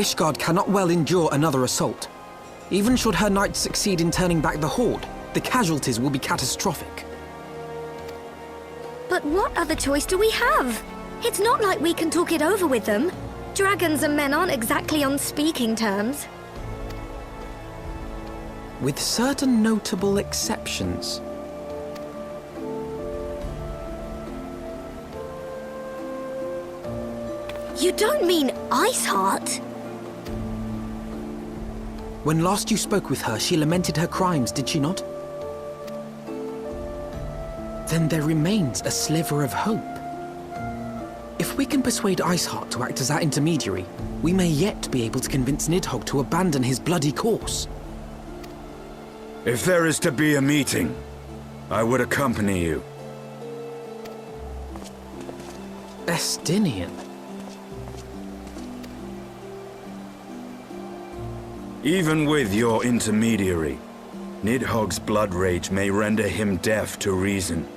Ishgard cannot well endure another assault. Even should her knights succeed in turning back the Horde, the casualties will be catastrophic. But what other choice do we have? It's not like we can talk it over with them. Dragons and men aren't exactly on speaking terms. With certain notable exceptions. You don't mean Iceheart? When last you spoke with her, she lamented her crimes, did she not? Then there remains a sliver of hope. If we can persuade Iceheart to act as our intermediary, we may yet be able to convince Nidhogg to abandon his bloody course. If there is to be a meeting, I would accompany you. Estinian. Even with your intermediary, Nidhogg's blood rage may render him deaf to reason.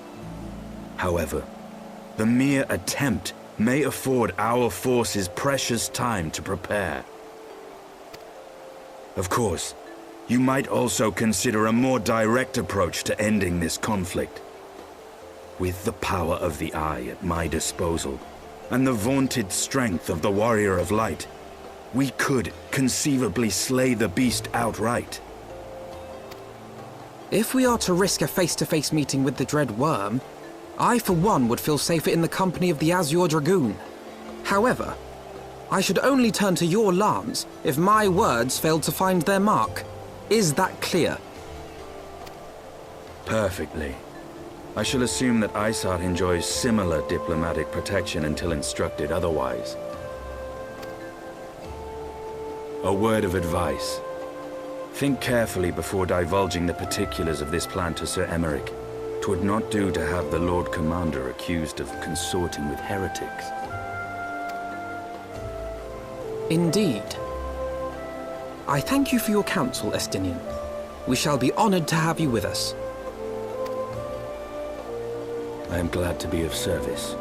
However, the mere attempt may afford our forces precious time to prepare. Of course, you might also consider a more direct approach to ending this conflict. With the power of the Eye at my disposal, and the vaunted strength of the Warrior of Light, we could conceivably slay the beast outright. If we are to risk a face-to-face meeting with the Dread Worm, I for one would feel safer in the company of the Azure Dragoon. However, I should only turn to your lance if my words failed to find their mark. Is that clear? Perfectly. I shall assume that Iceheart enjoys similar diplomatic protection until instructed otherwise. A word of advice. Think carefully before divulging the particulars of this plan to Sir Emeric. 'Twould not do to have the Lord Commander accused of consorting with heretics. Indeed. I thank you for your counsel, Estinian. We shall be honored to have you with us. I am glad to be of service.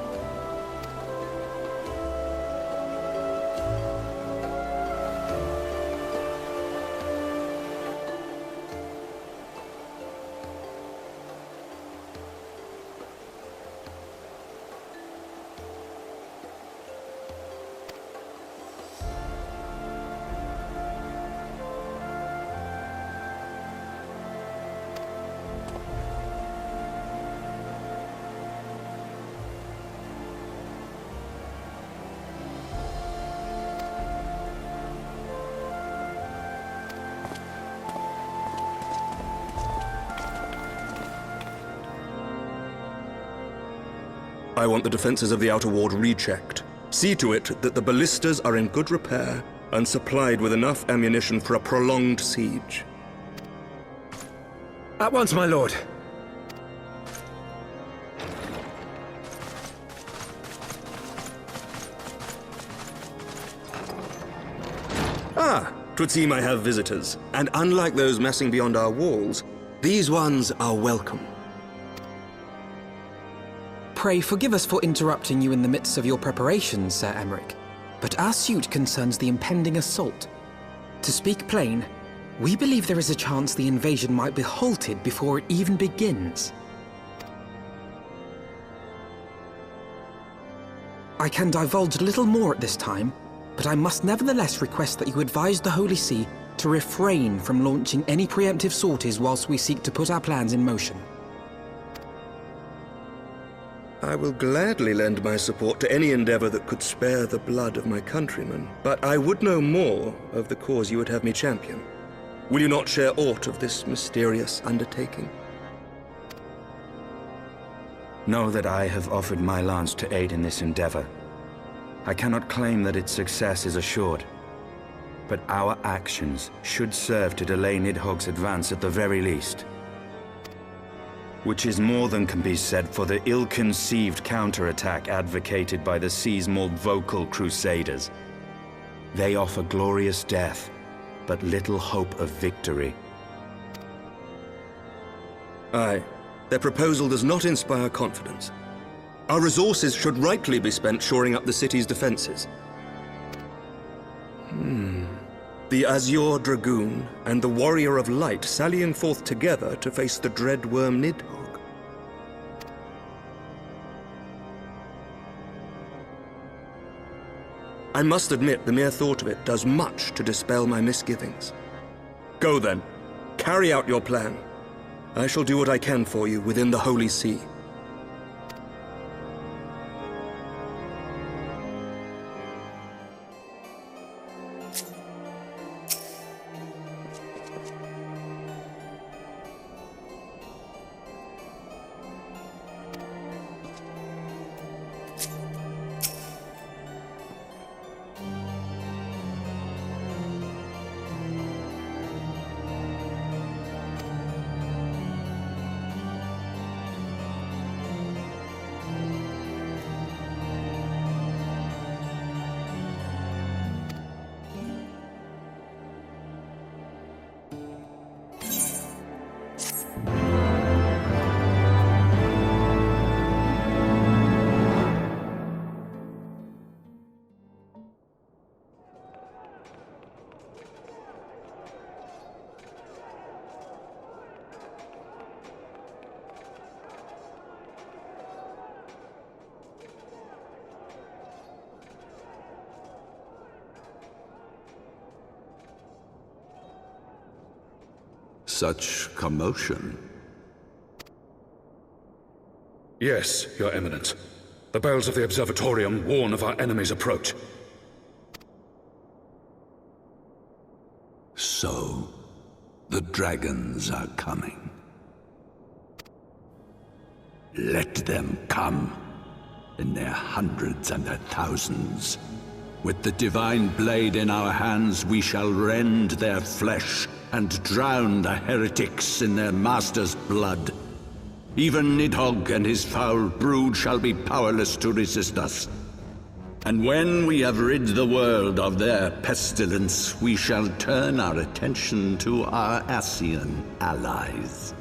I want the defenses of the Outer Ward rechecked. See to it that the ballistas are in good repair and supplied with enough ammunition for a prolonged siege. At once, my lord. Ah, 'twould seem I have visitors, and unlike those massing beyond our walls, these ones are welcome. Pray forgive us for interrupting you in the midst of your preparations, Sir Emeric, but our suit concerns the impending assault. To speak plain, we believe there is a chance the invasion might be halted before it even begins. I can divulge little more at this time, but I must nevertheless request that you advise the Holy See to refrain from launching any preemptive sorties whilst we seek to put our plans in motion. I will gladly lend my support to any endeavor that could spare the blood of my countrymen, but I would know more of the cause you would have me champion. Will you not share aught of this mysterious undertaking? Know that I have offered my lance to aid in this endeavor. I cannot claim that its success is assured, but our actions should serve to delay Nidhogg's advance at the very least. Which is more than can be said for the ill-conceived counterattack advocated by the sea's more vocal crusaders. They offer glorious death, but little hope of victory. Aye, their proposal does not inspire confidence. Our resources should rightly be spent shoring up the city's defenses. The Azure Dragoon and the Warrior of Light sallying forth together to face the dread worm Nidhogg. I must admit the mere thought of it does much to dispel my misgivings. Go then, carry out your plan. I shall do what I can for you within the Holy See. Such commotion. Yes, Your Eminence. The bells of the Observatorium warn of our enemy's approach. So, the dragons are coming. Let them come, in their hundreds and their thousands. With the divine blade in our hands, we shall rend their flesh and drown the heretics in their master's blood. Even Nidhogg and his foul brood shall be powerless to resist us. And when we have rid the world of their pestilence, we shall turn our attention to our Ascian allies.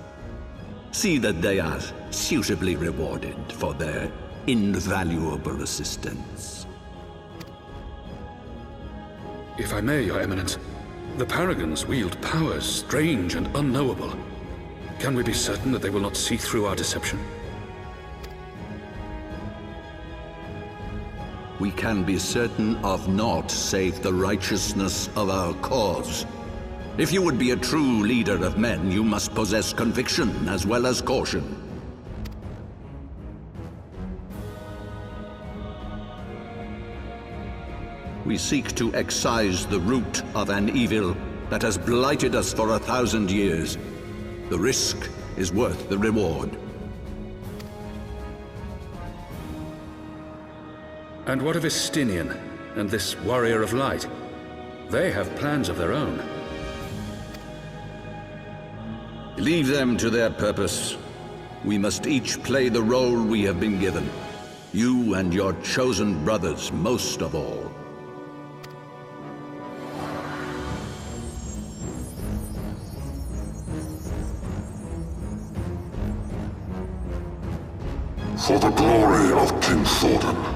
See that they are suitably rewarded for their invaluable assistance. If I may, Your Eminence, the Paragons wield powers strange and unknowable. Can we be certain that they will not see through our deception? We can be certain of naught save the righteousness of our cause. If you would be a true leader of men, you must possess conviction as well as caution. We seek to excise the root of an evil that has blighted us for 1,000 years. The risk is worth the reward. And what of Estinian and this Warrior of Light? They have plans of their own. Leave them to their purpose. We must each play the role we have been given. You and your chosen brothers most of all. For the glory of King Thordan.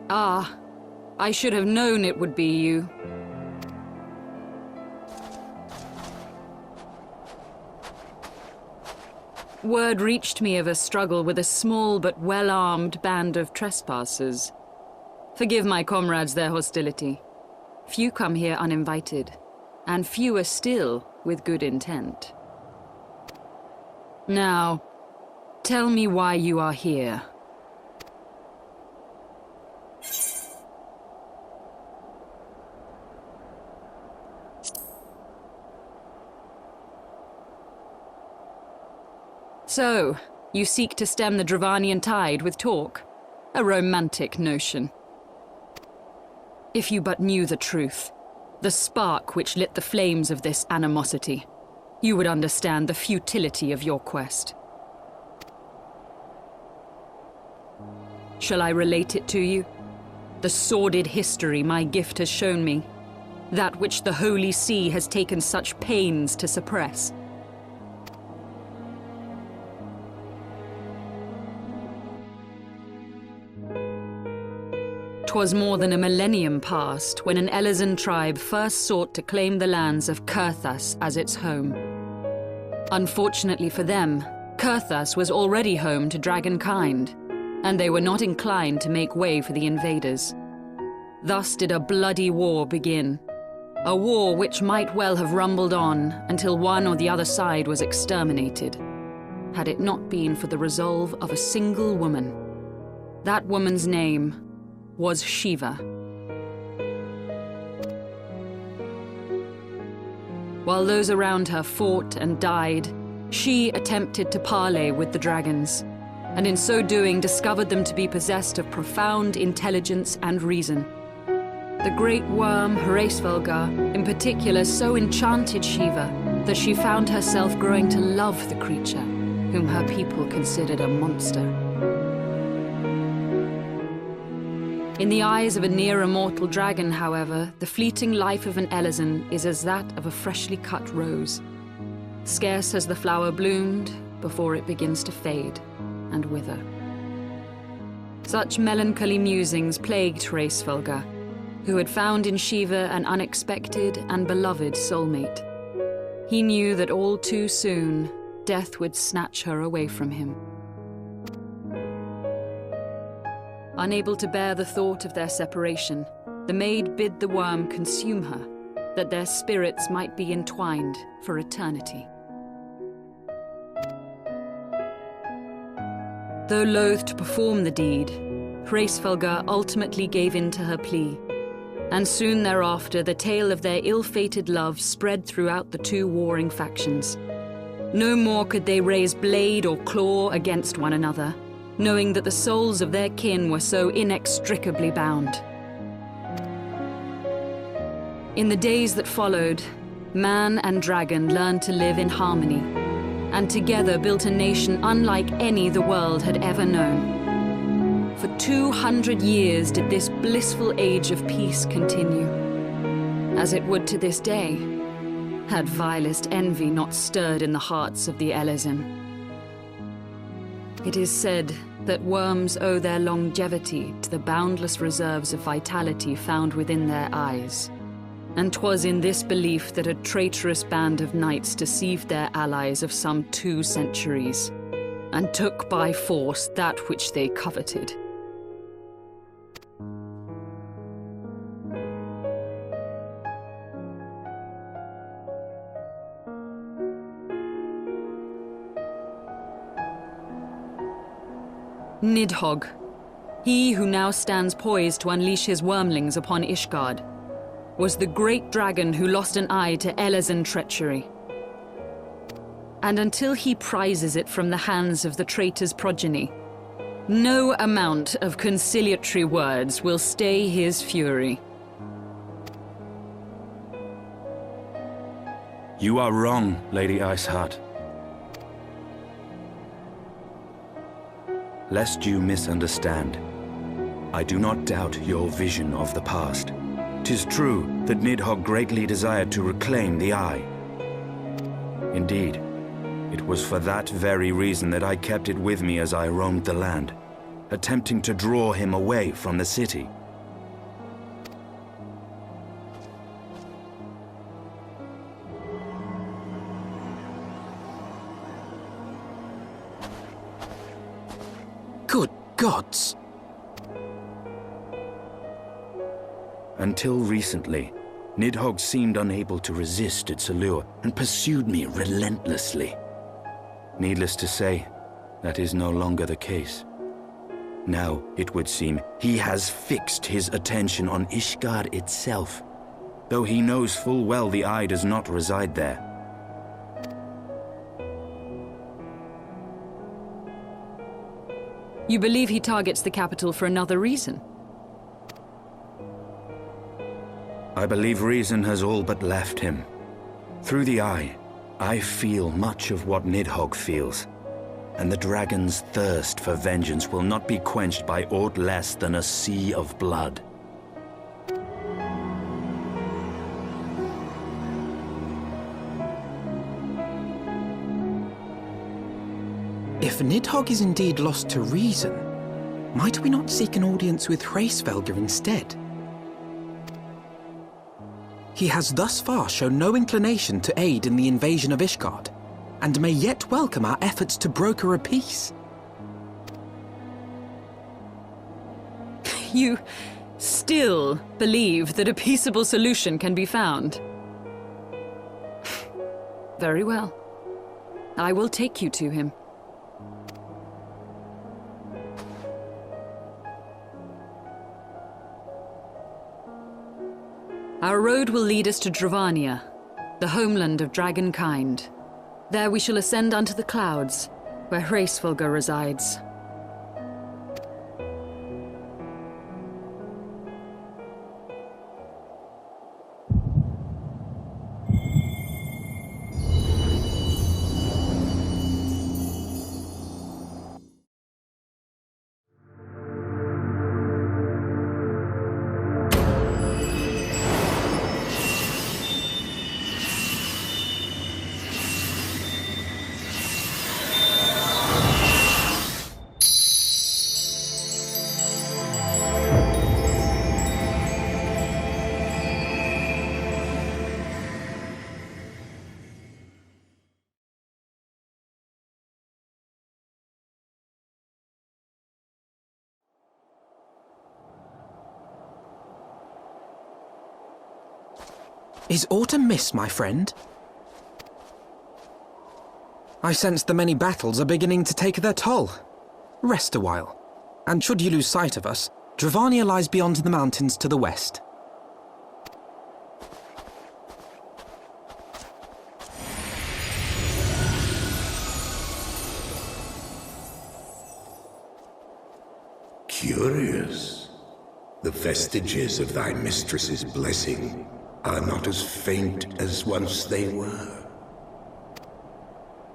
Ah, I should have known it would be you. Word reached me of a struggle with a small but well-armed band of trespassers. Forgive my comrades their hostility. Few come here uninvited, and fewer still with good intent. Now, tell me why you are here. So, you seek to stem the Dravanian tide with talk? A romantic notion. If you but knew the truth, the spark which lit the flames of this animosity, you would understand the futility of your quest. Shall I relate it to you? The sordid history my gift has shown me, that which the Holy See has taken such pains to suppress. 'Twas more than a millennium past when an Elezen tribe first sought to claim the lands of Kurthas as its home. Unfortunately for them, Kurthas was already home to dragonkind, and they were not inclined to make way for the invaders. Thus did a bloody war begin, a war which might well have rumbled on until one or the other side was exterminated, had it not been for the resolve of a single woman. That woman's name was Shiva. While those around her fought and died, she attempted to parley with the dragons, and in so doing discovered them to be possessed of profound intelligence and reason. The great worm, Hreysvelgar, in particular so enchanted Shiva that she found herself growing to love the creature, whom her people considered a monster. In the eyes of a near-immortal dragon, however, the fleeting life of an Elezen is as that of a freshly cut rose. Scarce has the flower bloomed before it begins to fade and wither. Such melancholy musings plagued Hreysvelgar, who had found in Shiva an unexpected and beloved soulmate. He knew that all too soon, death would snatch her away from him. Unable to bear the thought of their separation, the maid bid the worm consume her, that their spirits might be entwined for eternity. Though loath to perform the deed, Hreysvelgar ultimately gave in to her plea, and soon thereafter the tale of their ill-fated love spread throughout the two warring factions. No more could they raise blade or claw against one another, knowing that the souls of their kin were so inextricably bound. In the days that followed, man and dragon learned to live in harmony, and together built a nation unlike any the world had ever known. For 200 years did this blissful age of peace continue, as it would to this day, had vilest envy not stirred in the hearts of the Elezen. It is said that worms owe their longevity to the boundless reserves of vitality found within their eyes. And 'twas in this belief that a traitorous band of knights deceived their allies of some 2 centuries, and took by force that which they coveted. Nidhogg, he who now stands poised to unleash his wormlings upon Ishgard, was the great dragon who lost an eye to Elezen treachery. And until he prizes it from the hands of the traitor's progeny, no amount of conciliatory words will stay his fury. You are wrong, Lady Iceheart. Lest you misunderstand, I do not doubt your vision of the past. 'Tis true that Nidhogg greatly desired to reclaim the Eye. Indeed, it was for that very reason that I kept it with me as I roamed the land, attempting to draw him away from the city. gods! Until recently, Nidhogg seemed unable to resist its allure and pursued me relentlessly. Needless to say, that is no longer the case. Now, it would seem, he has fixed his attention on Ishgard itself, though he knows full well the eye does not reside there. You believe he targets the capital for another reason? I believe reason has all but left him. Through the eye, I feel much of what Nidhogg feels, and the dragon's thirst for vengeance will not be quenched by aught less than a sea of blood. If Nidhogg is indeed lost to reason, might we not seek an audience with Hraesvelgr instead? He has thus far shown no inclination to aid in the invasion of Ishgard, and may yet welcome our efforts to broker a peace. You still believe that a peaceable solution can be found? Very well. I will take you to him. Our road will lead us to Dravania, the homeland of dragonkind. There we shall ascend unto the clouds, where Hraesvelgr resides. Is aught amiss, my friend? I sense the many battles are beginning to take their toll. Rest a while, and should you lose sight of us, Dravania lies beyond the mountains to the west. Curious. The vestiges of thy mistress's blessing are not as faint as once they were.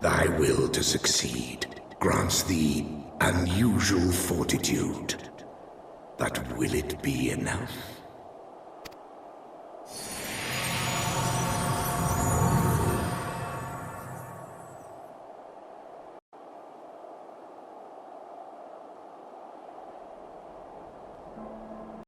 Thy will to succeed grants thee unusual fortitude. But will it be enough?